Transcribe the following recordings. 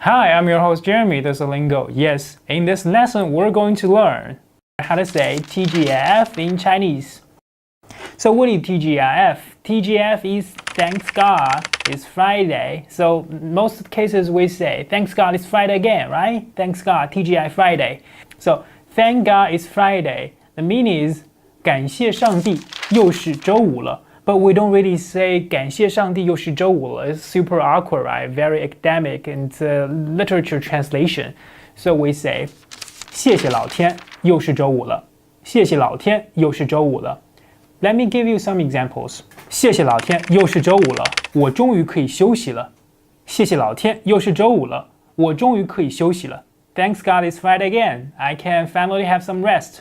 Hi, I'm your host Jeremy, this is Lingo. Yes, in this lesson we're going to learn how to say TGIF in Chinese. So what is TGIF? TGIF is thanks God it's Friday. So most cases we say thanks God it's Friday again, right? Thanks God, TGI Friday. So thank God it's Friday. The meaning is 感谢上帝又是周五了。But we don't really say 感谢上帝又是周五了. It's super awkward, right? Very academic and literature translation. So we say 谢谢老天又是周五了。谢谢老天又是周五了。Let me give you some examples. 谢谢老天又是周五了，我终于可以休息了。谢谢老天又是周五了，我终于可以休息了。Thanks God it's Friday again. I can finally have some rest.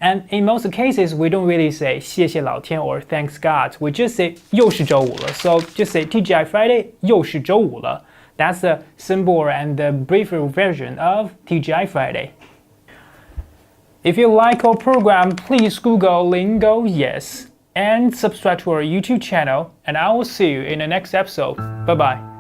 And in most cases, we don't really say 谢谢老天 or thanks God. We just say 又是周五了. So just say TGI Friday 又是周五了. That's the simple and the briefer version of TGI Friday. If you like our program, please Google Lingo Yes and subscribe to our YouTube channel. And I will see you in the next episode. Bye bye.